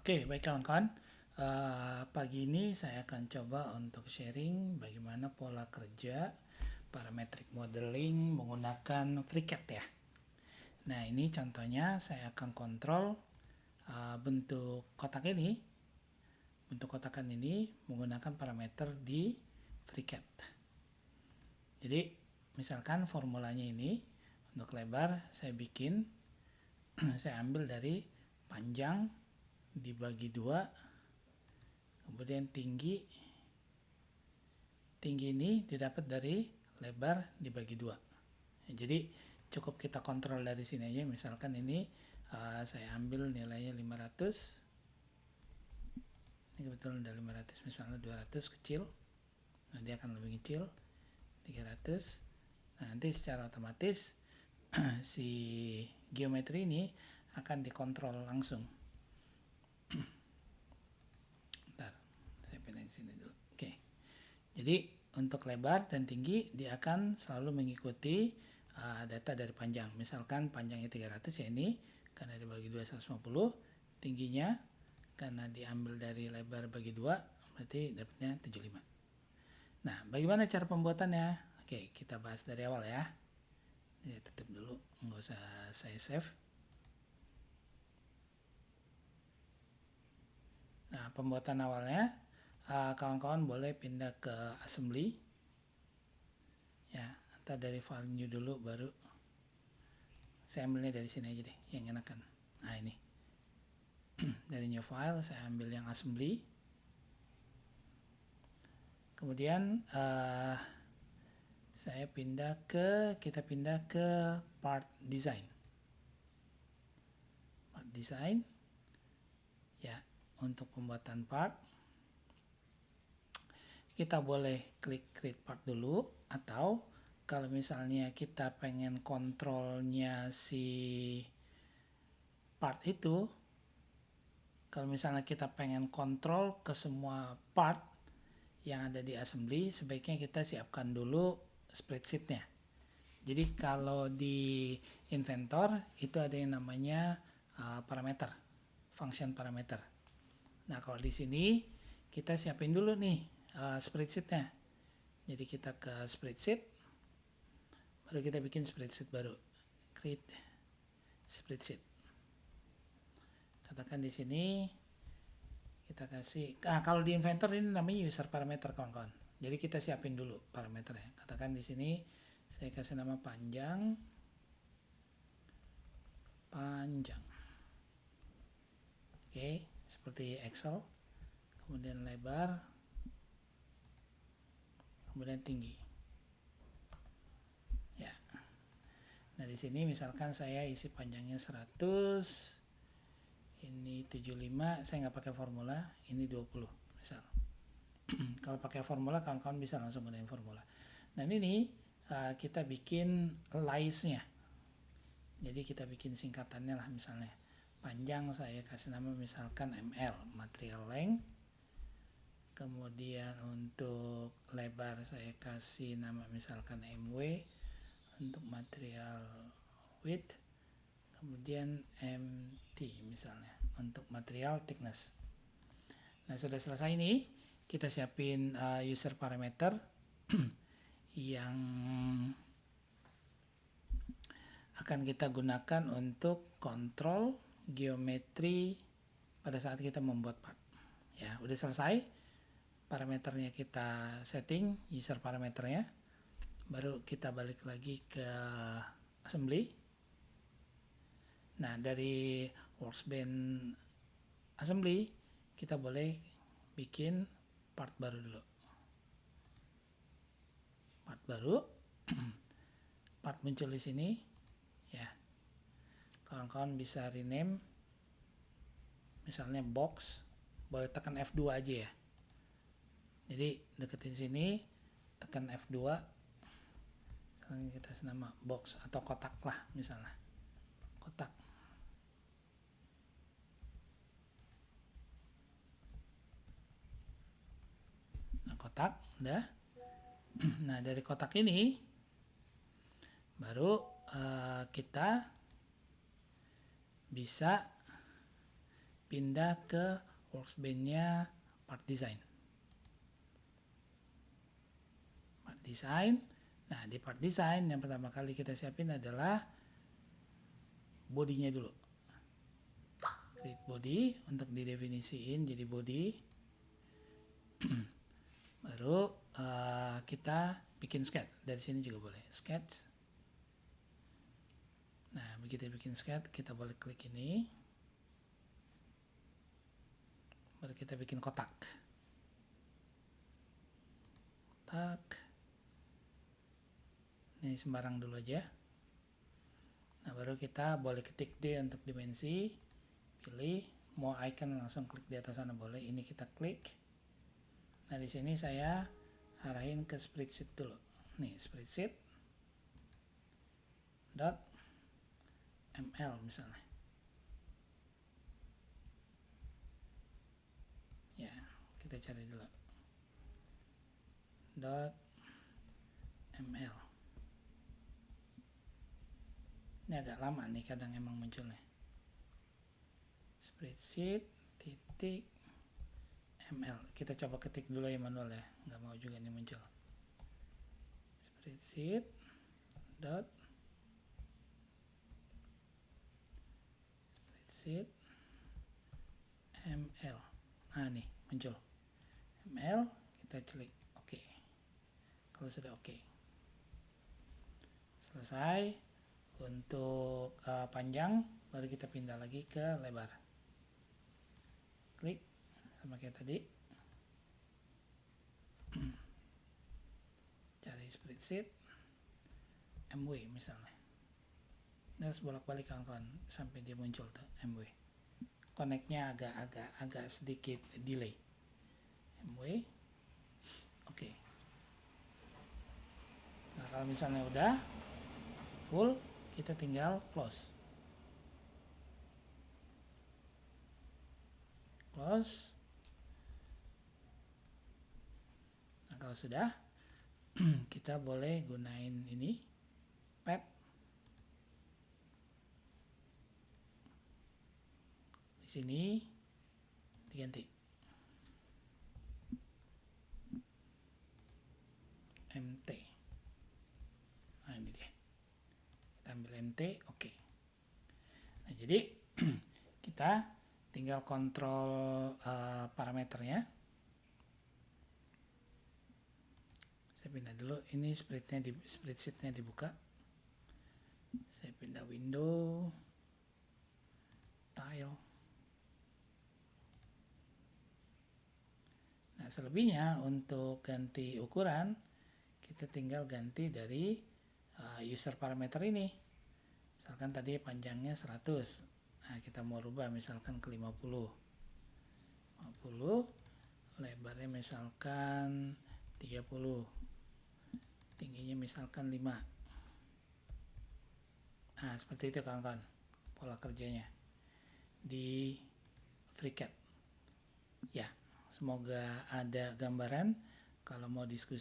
Oke, baik kawan-kawan. Pagi ini saya akan coba untuk sharing bagaimana pola kerja parametric modeling menggunakan FreeCAD ya. Nah, ini contohnya saya akan kontrol bentuk kotak ini. Bentuk kotakan ini menggunakan parameter di FreeCAD. Jadi, misalkan formulanya ini untuk lebar saya bikin, saya ambil dari panjang dibagi 2, kemudian tinggi ini didapat dari lebar dibagi 2. Jadi cukup kita kontrol dari sini aja. Misalkan ini saya ambil nilainya 500, ini kebetulan udah 500, misalnya 200 kecil, nah dia akan lebih kecil, 300. Nah, nanti secara otomatis si geometri ini akan dikontrol langsung. Bentar, saya pindahin sini dulu. Oke. Jadi untuk lebar dan tinggi dia akan selalu mengikuti data dari panjang. Misalkan panjangnya 300 ya ini, karena dibagi 2 150, tingginya karena diambil dari lebar bagi 2 berarti dapatnya 75. Nah, bagaimana cara pembuatannya? Oke, kita bahas dari awal ya. Saya tutup dulu, nggak usah saya save. Nah, pembuatan awalnya kawan-kawan boleh pindah ke assembly ya, atau dari file new dulu baru. Saya ambilnya dari sini aja deh, yang enakan. Nah, ini dari new file saya ambil yang assembly, kemudian kita pindah ke part design ya. Untuk pembuatan part kita boleh klik create part dulu, atau kalau misalnya kita pengen kontrolnya si part itu, kalau misalnya kita pengen kontrol ke semua part yang ada di assembly, sebaiknya kita siapkan dulu spreadsheetnya. Jadi kalau di inventor itu ada yang namanya parameter, function parameter. Nah, kalau di sini kita siapin dulu nih spreadsheetnya. Jadi kita ke spreadsheet, baru kita bikin spreadsheet baru, create spreadsheet. Katakan di sini kita kasih, kalau di inventor ini namanya user parameter kawan-kawan. Jadi kita siapin dulu parameternya. Katakan di sini saya kasih nama panjang. Oke, seperti Excel. Kemudian lebar, kemudian tinggi. Ya. Nah, di sini misalkan saya isi panjangnya 100, ini 75, saya nggak pakai formula, ini 20 misal. Kalau pakai formula kawan-kawan bisa langsung gunain formula. Nah, ini kita bikin lice-nya. Jadi kita bikin singkatannya lah, misalnya panjang saya kasih nama misalkan ML, material length. Kemudian untuk lebar saya kasih nama misalkan MW, untuk material width. Kemudian MT misalnya untuk material thickness. Nah, sudah selesai ini, kita siapin user parameter yang akan kita gunakan untuk kontrol geometri pada saat kita membuat part. Ya, udah selesai. Parameternya kita setting, user parameternya. Baru kita balik lagi ke assembly. Nah, dari worksbench assembly kita boleh bikin part baru dulu. Part baru. Part muncul di sini. Ya, kawan-kawan bisa rename, misalnya box, boleh tekan F2 aja ya. Jadi deketin sini, tekan F2, sekarang kita nama box atau kotak lah misalnya, kotak. Nah, kotak udah. Nah, dari kotak ini baru kita bisa pindah ke worksbench-nya part design. Part design. Nah, di part design yang pertama kali kita siapin adalah bodinya dulu. Create body untuk didefinisiin jadi body. Baru kita bikin sketch. Dari sini juga boleh sketch. Nah, begitu bikin sketch, kita boleh klik ini. Baru kita bikin kotak. Ini sembarang dulu aja. Nah, baru kita boleh ketik D untuk dimensi. Pilih mau icon, langsung klik di atas sana boleh. Ini kita klik. Nah, di sini saya arahin ke spreadsheet dulu. Nih, spreadsheet dot ml misalnya. Ya, kita cari dulu. .ml. Ini agak lama nih kadang emang munculnya. Spreadsheet titik ml. Kita coba ketik dulu ya manual ya. Nggak mau juga nih muncul. Spreadsheet ml. Nah, nih muncul. ml, kita klik oke. Kalau sudah oke. Selesai. Untuk panjang, baru kita pindah lagi ke lebar. Klik sama kayak tadi. Cari spreadsheet MW misalnya. Ini harus bolak-balik kawan-kawan sampai dia muncul tuh MW. Connect-nya agak sedikit delay. MW. Oke. Nah, kalau misalnya udah full, kita tinggal close. Nah, kalau sudah, kita boleh gunain ini pad. Di sini diganti MT. Nah, ini dia. Kita ambil MT, oke. Nah, jadi kita tinggal kontrol parameternya. Saya pindah dulu. Ini spreadsheetnya dibuka. Saya pindah window, tile. Nah, selebihnya untuk ganti ukuran, kita tinggal ganti dari user parameter ini. Misalkan tadi panjangnya 100. Nah, kita mau rubah misalkan ke 50. Lebarnya misalkan 30. Tingginya misalkan 5. Nah, seperti itu kawan-kawan pola kerjanya di FreeCAD. Ya, semoga ada gambaran. Kalau mau diskusi